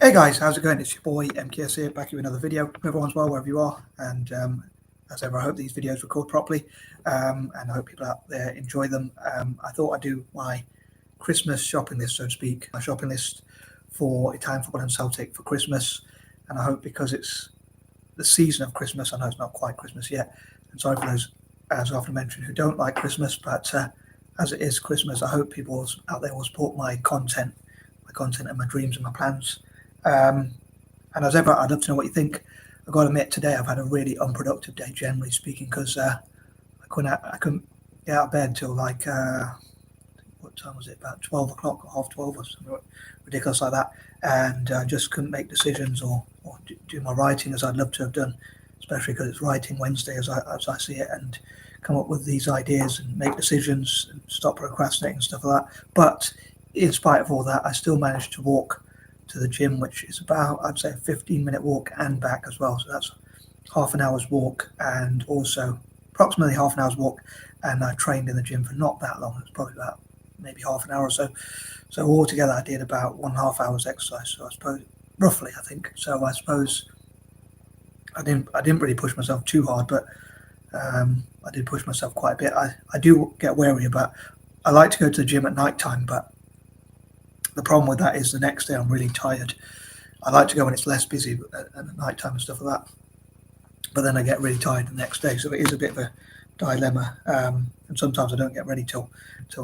Hey guys, how's it going? It's your boy M.K.S here, back with another video. Hope everyone's well wherever you are, and as ever, I hope these videos record properly, and I hope people out there enjoy them. I thought I'd do my Christmas shopping list, so to speak, my shopping list for Italian football and Celtic for Christmas, and I hope because it's the season of Christmas, I know it's not quite Christmas yet, and sorry for those, as I often mentioned, who don't like Christmas, but as it is Christmas, I hope people out there will support my content and my dreams and my plans. And as ever, I'd love to know what you think. I've got to admit, today I've had a really unproductive day, generally speaking, because I couldn't get out of bed till like what time was it? About 12 o'clock or half 12 or something ridiculous like that, and I just couldn't make decisions or do my writing as I'd love to have done, especially because it's Writing Wednesday as I see it, and come up with these ideas and make decisions and stop procrastinating and stuff like that. But in spite of all that, I still managed to walk to the gym, which is about, I'd say, a 15-minute walk and back as well. So that's half an hour's walk and also approximately half an hour's walk. And I trained in the gym for not that long. It was probably about maybe half an hour or so. So altogether, I did about 1.5 hours exercise. So I suppose roughly, I think. So I suppose I didn't really push myself too hard, but I did push myself quite a bit. I do get wary about. I like to go to the gym at night time, but the problem with that is the next day I'm really tired. I like to go when it's less busy at night time and stuff like that, but then I get really tired the next day. So it is a bit of a dilemma, and sometimes I don't get ready till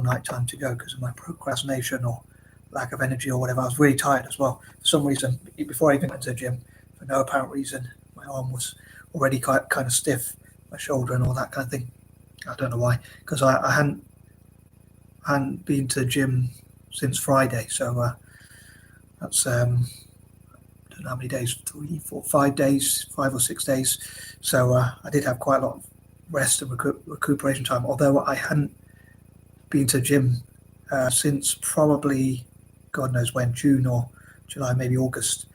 night time to go because of my procrastination or lack of energy or whatever. I was really tired as well for some reason before I even went to the gym. For no apparent reason, my arm was already kind of stiff, my shoulder and all that kind of thing. I don't know why, because I hadn't been to the gym since Friday, so that's I don't know how many days, 3, 4, 5 days, 5 or 6 days. So I did have quite a lot of rest and recuperation time, although I hadn't been to the gym since probably God knows when, June or July, maybe August.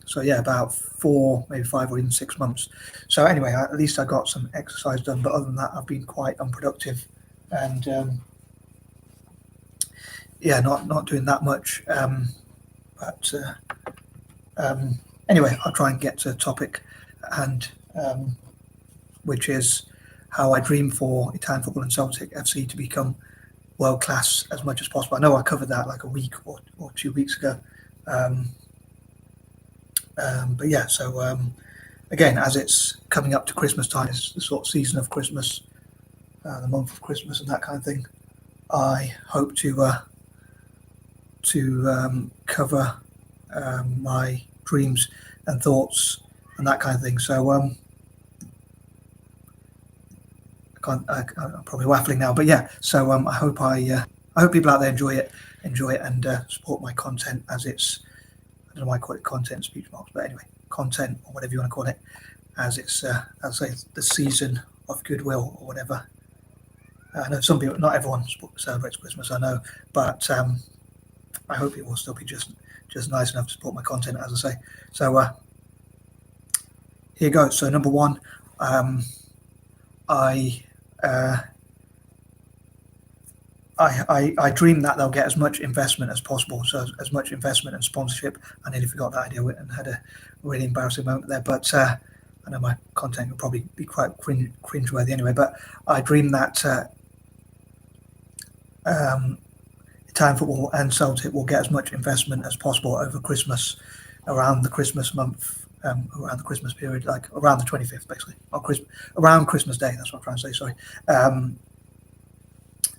So yeah, about 4, maybe 5 or even 6 months. So anyway, at least I got some exercise done, but other than that, I've been quite unproductive and yeah, not doing that much. But anyway, I'll try and get to the topic, and which is how I dream for Italian football and Celtic FC to become world class as much as possible. I know I covered that like a week or 2 weeks ago. But yeah, so again, as it's coming up to Christmas time, it's the sort of season of Christmas, the month of Christmas and that kind of thing. I hope to cover my dreams and thoughts and that kind of thing. So I'm probably waffling now, but yeah. So I hope people out there enjoy it and support my content as it's. I don't know why I call it content, speech marks, but anyway, content or whatever you want to call it, as it's I'll say the season of goodwill or whatever. I know some people, not everyone celebrates Christmas, I know, but I hope it will still be just nice enough to support my content, as I say. So here goes. So number one, I dream that they'll get as much investment as possible. So as much investment and sponsorship. I nearly forgot that idea and had a really embarrassing moment there. But I know my content will probably be quite cringeworthy anyway. But I dream that Italian football and Celtic will get as much investment as possible over Christmas, around the Christmas month, around the Christmas period, like around the 25th, basically, or around Christmas Day. That's what I'm trying to say. Sorry.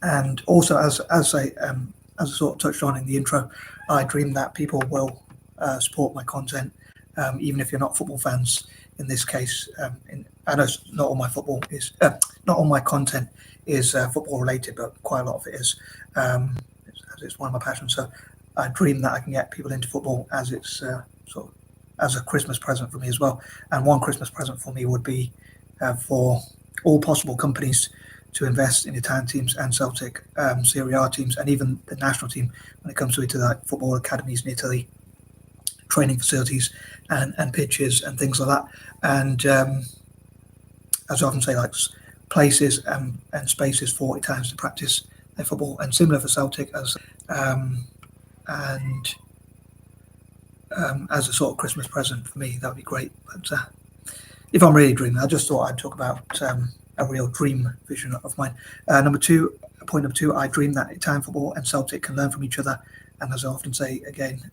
And also, as I sort of touched on in the intro, I dream that people will support my content, even if you're not football fans. In this case, I know not all my football is, not all my content is football related, but quite a lot of it is. It's one of my passions. So I dream that I can get people into football as it's sort of as a Christmas present for me as well. And one Christmas present for me would be for all possible companies to invest in Italian teams and Celtic Serie A teams, and even the national team when it comes to like football academies in Italy, training facilities and pitches and things like that. And as I often say, like places and spaces for Italians to practice their football, and similar for Celtic as and as a sort of Christmas present for me, that would be great. But if I'm really dreaming, I just thought I'd talk about a real dream vision of mine. Point number two, I dream that Italian football and Celtic can learn from each other. And as I often say, again,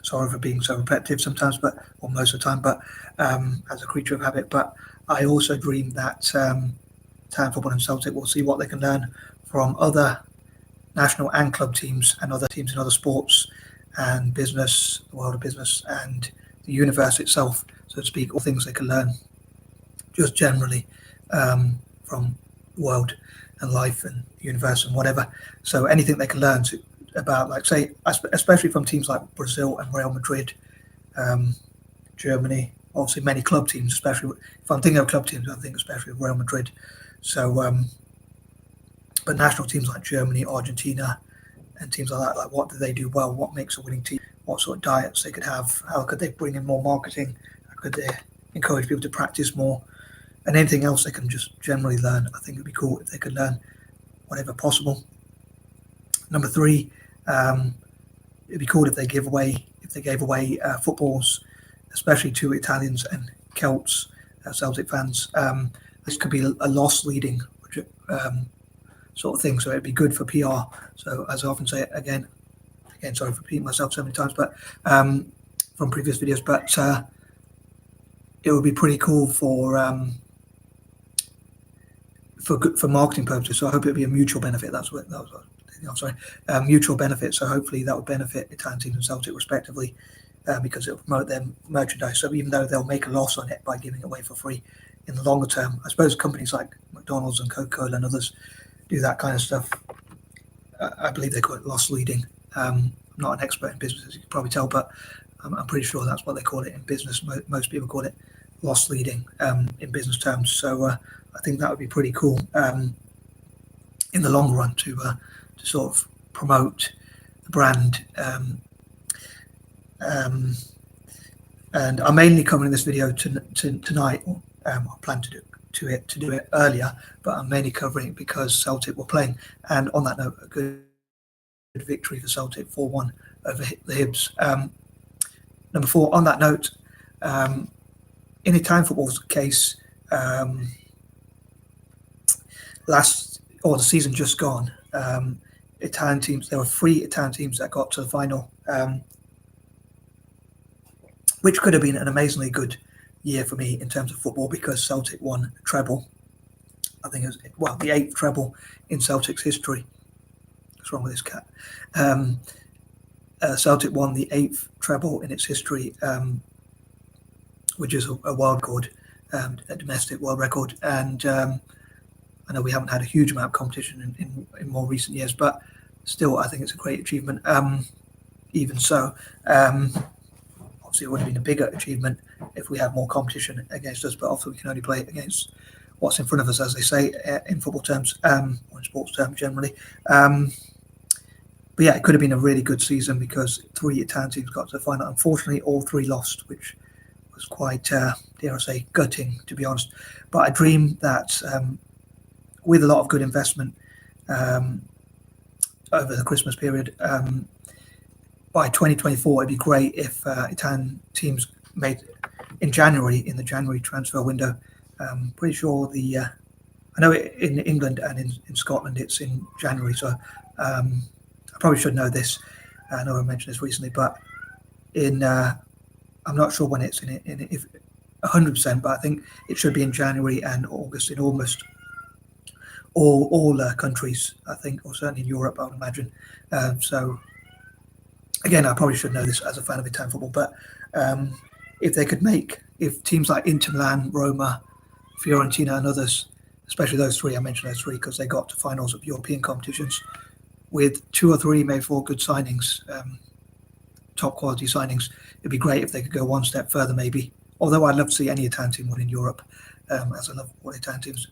sorry for being so repetitive sometimes, or most of the time, but as a creature of habit. But I also dream that Italian football and Celtic will see what they can learn from other national and club teams and other teams in other sports and business, the world of business and the universe itself, so to speak, all things they can learn just generally from the world and life and the universe and whatever. So anything they can learn about, like, say, especially from teams like Brazil and Real Madrid, Germany, obviously many club teams, especially if I'm thinking of club teams, I think especially of Real Madrid. So, but national teams like Germany, Argentina, and teams like that, like what do they do well? What makes a winning team? What sort of diets they could have? How could they bring in more marketing? How could they encourage people to practice more? And anything else they can just generally learn. I think it'd be cool if they could learn whatever possible. Number three, it'd be cool if they gave away footballs, especially to Italians and Celts, Celtic fans. This could be a loss leading sort of thing, so it'd be good for PR. So as I often say, again, sorry for repeating myself so many times, but from previous videos, but it would be pretty cool for marketing purposes. So I hope it'd be a mutual benefit. Mutual benefit. So hopefully that would benefit Italian teams and Celtic respectively, because it will promote their merchandise. So even though they'll make a loss on it by giving it away for free, in the longer term, I suppose companies like McDonald's and Coca-Cola and others do that kind of stuff. I believe they call it loss leading. I'm not an expert in business, as you can probably tell, but I'm pretty sure that's what they call it in business. Most people call it loss leading in business terms. So I think that would be pretty cool in the long run to sort of promote the brand. And I'm mainly covering this video tonight. I plan to do it earlier, but I'm mainly covering it because Celtic were playing. And on that note, a good victory for Celtic, 4-1 over the Hibs. Number four, on that note, in Italian football's case, the season just gone, Italian teams, there were 3 Italian teams that got to the final, which could have been an amazingly good year for me in terms of football, because Celtic won a treble. I think it was, the 8th treble in Celtic's history. What's wrong with this cat? Celtic won the 8th treble in its history, which is a world record, a domestic world record. And I know we haven't had a huge amount of competition in more recent years, but still, I think it's a great achievement. Even so, obviously it would have been a bigger achievement if we had more competition against us, but obviously we can only play against what's in front of us, as they say in football terms, or in sports terms generally. But yeah, it could have been a really good season because 3 Italian teams got to the final. Unfortunately, all 3 lost, which was quite, dare I say, gutting, to be honest. But I dream that with a lot of good investment over the Christmas period, by 2024, it'd be great if Italian teams made in January, in the January transfer window. Pretty sure I know in England and in Scotland it's in January, so I probably should know this. I know I mentioned this recently, but I'm not sure when it's if 100%, but I think it should be in January and August in almost all countries, I think, or certainly in Europe, I would imagine. So again, I probably should know this as a fan of Italian football, but if teams like Inter Milan, Roma, Fiorentina and others, especially those 3, I mentioned those 3 because they got to finals of European competitions, with 2 or 3, maybe 4 good signings, top quality signings, it'd be great if they could go one step further maybe. Although I'd love to see any Italian team win in Europe, as I love all Italian teams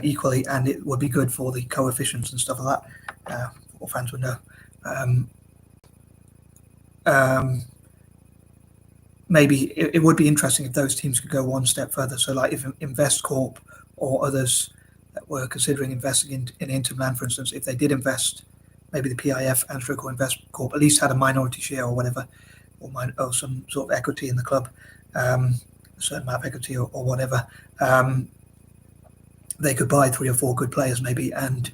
equally, and it would be good for the coefficients and stuff like that. All fans would know. Maybe it would be interesting if those teams could go one step further. So like if Invest Corp or others that were considering investing in Inter Milan, for instance, if they did invest maybe the PIF and Stroke Investment Corp at least had a minority share or whatever, or some sort of equity in the club, a certain amount of equity or whatever, they could buy 3 or 4 good players maybe, and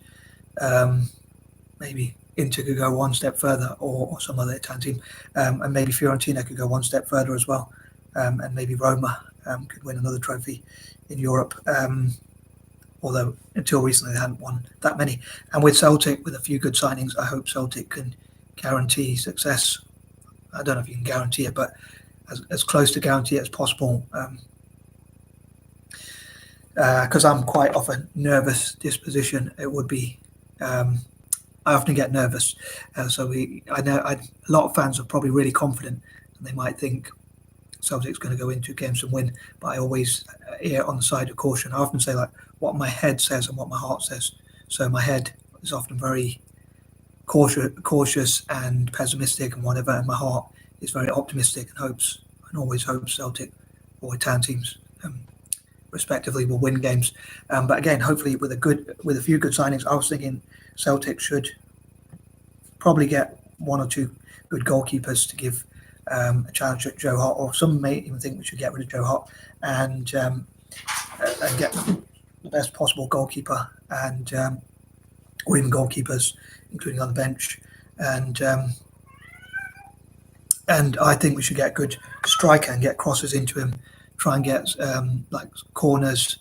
maybe Inter could go one step further, or some other Italian team, and maybe Fiorentina could go one step further as well, and maybe Roma could win another trophy in Europe, although until recently they hadn't won that many. And with Celtic, with a few good signings, I hope Celtic can guarantee success. I don't know if you can guarantee it, but as close to guarantee it as possible, because I'm quite of a nervous disposition. It would be, I often get nervous, so I know a lot of fans are probably really confident, and they might think Celtic's going to go in 2 games and win, but I always err on the side of caution. I often say like what my head says and what my heart says. So my head is often very cautious and pessimistic and whatever, and my heart is very optimistic and always hopes Celtic or Italian teams respectively will win games. But again, hopefully with a few good signings, I was thinking Celtic should probably get 1 or 2 good goalkeepers to give a challenge at Joe Hart, or some may even think we should get rid of Joe Hart and get the best possible goalkeeper, and or even goalkeepers, including on the bench, and I think we should get a good striker and get crosses into him, try and get like corners,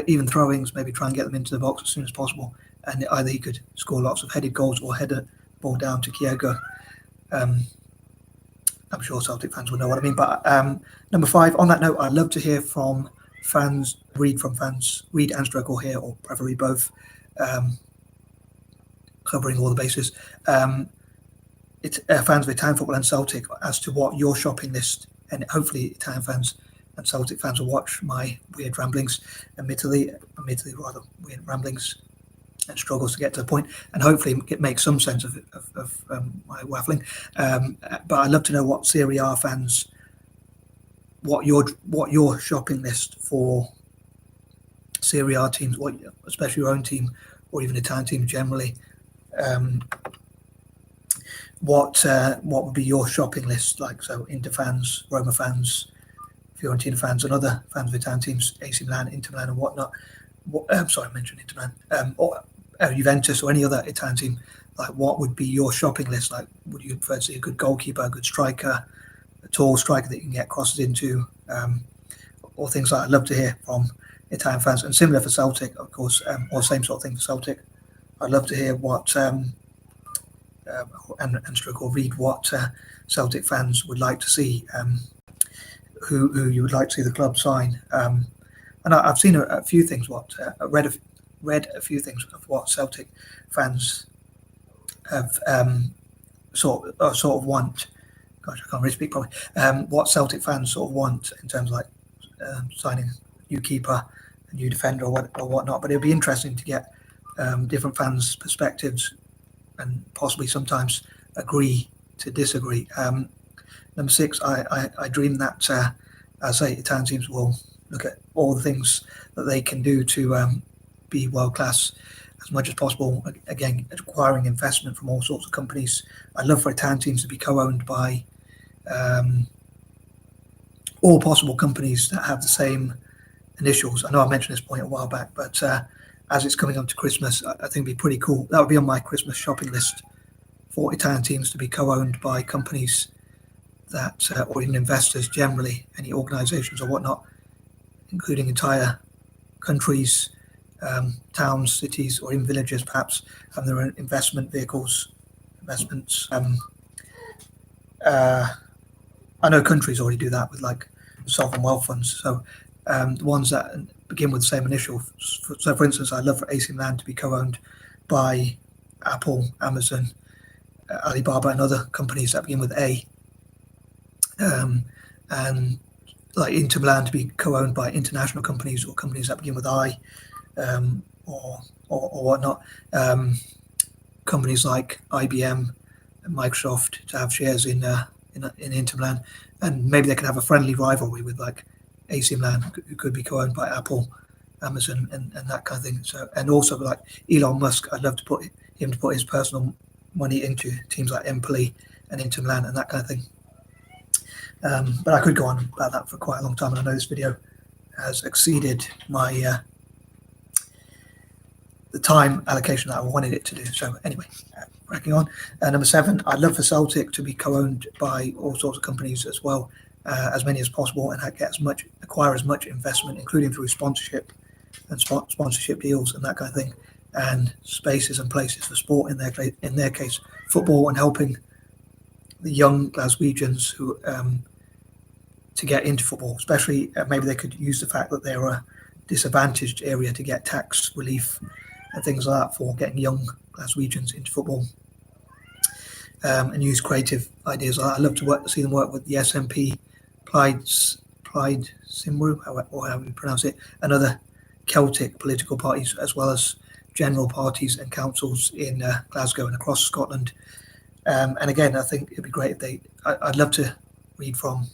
even throw-ins, maybe try and get them into the box as soon as possible, and either he could score lots of headed goals or head a ball down to Kyogo. I'm sure Celtic fans will know what I mean. But number 5, on that note, I'd love to hear from fans, read and stroke or hear, or preferably both, covering all the bases. It's fans of Italian football and Celtic, as to what your shopping list, and hopefully Italian fans and Celtic fans will watch my weird ramblings, admittedly rather weird ramblings and struggles to get to the point, and hopefully it makes some sense of my waffling. But I'd love to know what Serie A fans, what your shopping list for Serie A teams, especially your own team or even Italian team generally, what would be your shopping list like? So Inter fans, Roma fans, Fiorentina fans, and other fans of Italian teams, AC Milan, Inter Milan, and whatnot. Sorry, I mentioned Inter Milan, or Juventus, or any other Italian team. Like, what would be your shopping list? Like, would you prefer to see a good goalkeeper, a good striker, a tall striker that you can get crosses into, or things like that? I'd love to hear from Italian fans. And similar for Celtic, of course, or same sort of thing for Celtic. I'd love to hear what and stroke or read what Celtic fans would like to see, who you would like to see the club sign. And I've seen a few things. Read a few things of what Celtic fans have sort of want. Gosh, I can't really speak properly. What Celtic fans sort of want in terms of like signing a new keeper, a new defender, or whatnot. But it'd be interesting to get different fans' perspectives, and possibly sometimes agree to disagree. Number 6, I dream that I say Italian teams will look at all the things that they can do to be world class as much as possible. Again, acquiring investment from all sorts of companies. I'd love for Italian teams to be co-owned by all possible companies that have the same initials. I know I mentioned this point a while back, but as it's coming up to Christmas, I think it'd be pretty cool. That would be on my Christmas shopping list, for Italian teams to be co-owned by companies that, or even investors generally, any organisations or whatnot, including entire countries, towns, cities, or even villages, perhaps, have their own investment vehicles, investments. I know countries already do that with like sovereign wealth funds. So the ones that begin with the same initial. So, for instance, I'd love for AC Milan to be co-owned by Apple, Amazon, Alibaba, and other companies that begin with A. And like Inter Milan to be co-owned by international companies or companies that begin with I, or whatnot. Companies like IBM and Microsoft to have shares in Inter Milan, and maybe they can have a friendly rivalry with like AC Milan, who could be co-owned by Apple, Amazon, and that kind of thing. So, and also like Elon Musk, I'd love to put his personal money into teams like Empoli and Inter Milan and that kind of thing. But I could go on about that for quite a long time, and I know this video has exceeded my the time allocation that I wanted it to do. So anyway, cracking on. Number 7, I'd love for Celtic to be co-owned by all sorts of companies as well, as many as possible, and acquire as much investment, including through sponsorship and sponsorship deals and that kind of thing, and spaces and places for sport in their case, football, and helping the young Glaswegians who to get into football, especially maybe they could use the fact that they're a disadvantaged area to get tax relief and things like that for getting young Glaswegians into football, and use creative ideas like that. I love to see them work with the SNP, Plaid Cymru, or however you pronounce it, and other Celtic political parties, as well as general parties and councils in Glasgow and across Scotland. And again, I think it'd be great if I'd love to read from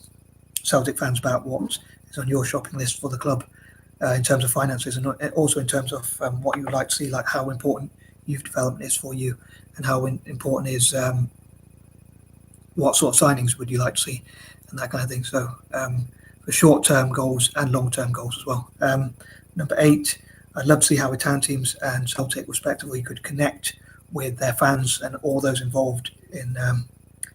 Celtic fans about what is on your shopping list for the club in terms of finances, and also in terms of what you would like to see, like how important youth development is for you, and how important is what sort of signings would you like to see, and that kind of thing. So for short-term goals and long-term goals as well. Number 8, I'd love to see how Italian teams and Celtic respectively could connect with their fans and all those involved in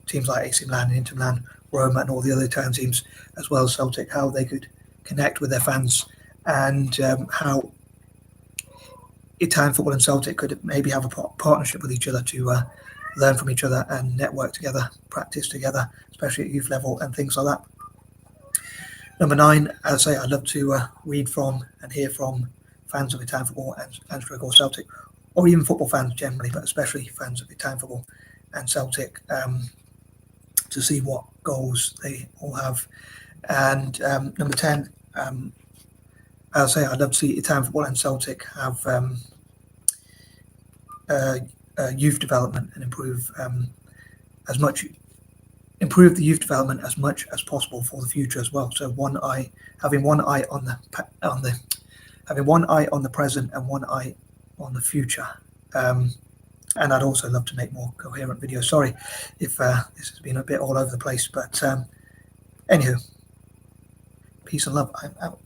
teams like AC Milan and Inter Milan, Roma, and all the other Italian teams, as well as Celtic, how they could connect with their fans, and how Italian football and Celtic could maybe have a partnership with each other to learn from each other and network together, practice together, especially at youth level and things like that. Number 9, as I say, I'd love to read from and hear from fans of Italian football and or Celtic, or even football fans generally, but especially fans of Italian football and Celtic, to see what goals they all have. And number 10, as I say, I'd love to see Italian football and Celtic have youth development and improve the youth development as much as possible for the future as well. So having one eye on the present and one eye on the future. And I'd also love to make more coherent videos. Sorry if this has been a bit all over the place, but anywho, peace and love. I'm out.